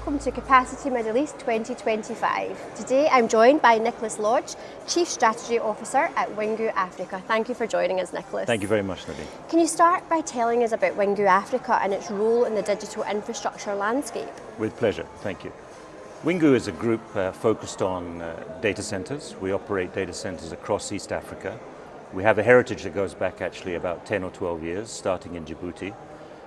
welcome to Capacity Middle East 2025. Today I'm joined by Nicholas Lodge, Chief Strategy Officer at Wingu Africa. Thank you for joining us, Nicholas. Thank you very much, Nadine. Can you start by telling us about Wingu Africa and its role in the digital infrastructure landscape? With pleasure, thank you. Wingu is a group focused on data centers. We operate data centers across East Africa. We have a heritage that goes back actually about 10 or 12 years, starting in Djibouti,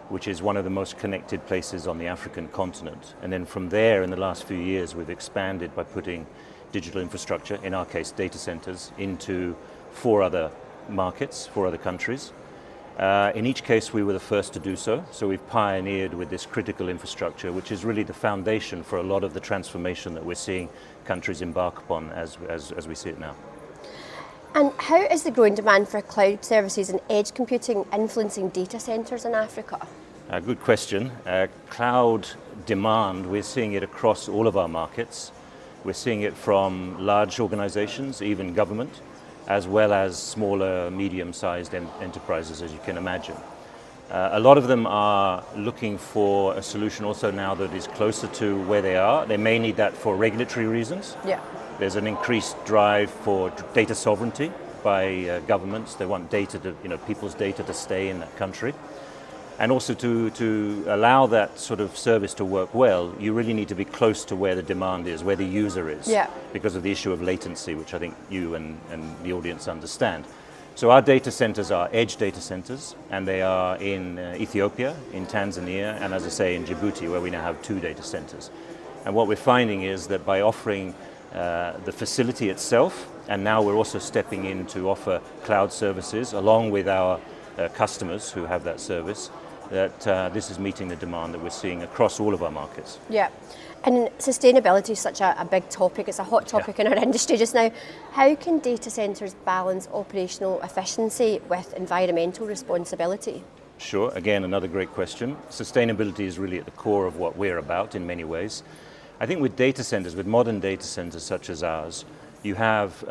which is one of the most connected places on the African continent. And then from there, in the last few years, we've expanded by putting digital infrastructure, in our case data centers, into 4 other markets, 4 other countries. In each case, we were the first to do so. So we've pioneered with this critical infrastructure, which is really the foundation for a lot of the transformation that we're seeing countries embark upon as we see it now. And how is the growing demand for cloud services and edge computing influencing data centers in Africa? Good question. Cloud demand, we're seeing it across all of our markets. We're seeing it from large organizations, even government, as well as smaller, medium-sized enterprises, as you can imagine. A lot of them are looking for a solution also now that is closer to where they are. They may need that for regulatory reasons. Yeah. There's an increased drive for data sovereignty by governments. They want data to, people's data to stay in that country. And also to allow that sort of service to work well, you really need to be close to where the demand is, where the user is, because of the issue of latency, which I think you and the audience understand. So our data centers are edge data centers, and they are in Ethiopia, in Tanzania, and as I say, in Djibouti, where we now have 2 data centers. And what we're finding is that by offering the facility itself, and now we're also stepping in to offer cloud services along with our customers who have that service, that this is meeting the demand that we're seeing across all of our markets. Yeah, and sustainability is such a big topic. It's a hot topic in our industry just now. How can data centers balance operational efficiency with environmental responsibility? Sure, again, another great question. Sustainability is really at the core of what we're about in many ways. I think with data centers, with modern data centers such as ours, you have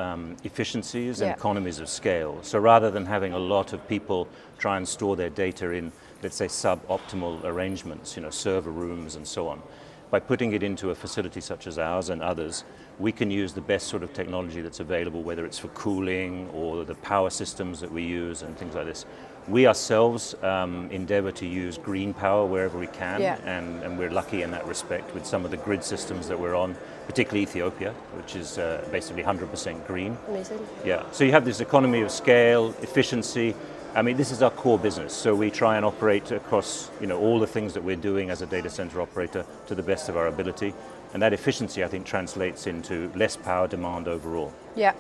efficiencies and economies of scale. So rather than having a lot of people try and store their data in, let's say, suboptimal arrangements, server rooms and so on, by putting it into a facility such as ours and others, we can use the best sort of technology that's available, whether it's for cooling or the power systems that we use and things like this. We ourselves endeavor to use green power wherever we can, and we're lucky in that respect with some of the grid systems that we're on, particularly Ethiopia, which is basically 100% green. Amazing. Yeah, so you have this economy of scale, efficiency. I mean, this is our core business, so we try and operate across all the things that we're doing as a data center operator to the best of our ability, and that efficiency, I think, translates into less power demand overall. Yeah.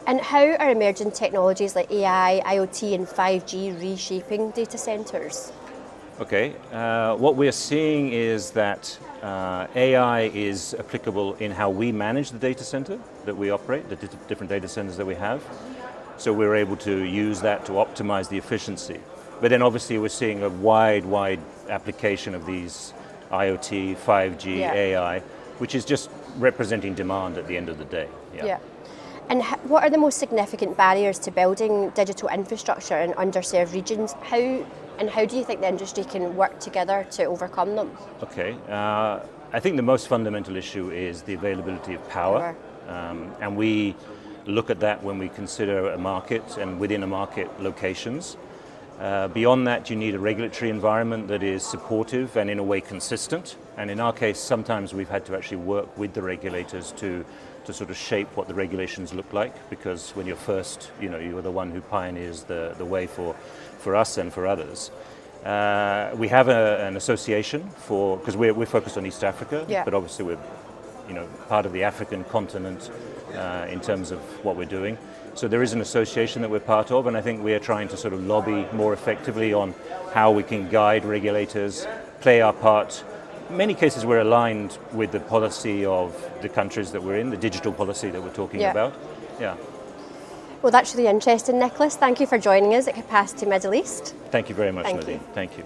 And how are emerging technologies like AI, IoT and 5G reshaping data centers? Okay, what we're seeing is that AI is applicable in how we manage the data center that we operate, the different data centers that we have. So we're able to use that to optimize the efficiency. But then obviously we're seeing a wide application of these IoT, 5G, AI, which is just representing demand at the end of the day. Yeah. And what are the most significant barriers to building digital infrastructure in underserved regions? How do you think the industry can work together to overcome them? Okay, I think the most fundamental issue is the availability of power. And we look at that when we consider a market and within a market locations. Beyond that, you need a regulatory environment that is supportive and in a way consistent. And in our case, sometimes we've had to actually work with the regulators to sort of shape what the regulations look like, because when you're first, you're the one who pioneers the way for us and for others. We have an association because we're focused on East Africa, but obviously we're part of the African continent in terms of what we're doing. So there is an association that we're part of, and I think we are trying to sort of lobby more effectively on how we can guide regulators, play our part. In many cases we're aligned with the policy of the countries that we're in, the digital policy that we're talking about. Yeah. Well, that's really interesting, Nicholas. Thank you for joining us at Capacity Middle East. Thank you very much, Nadine. Thank you.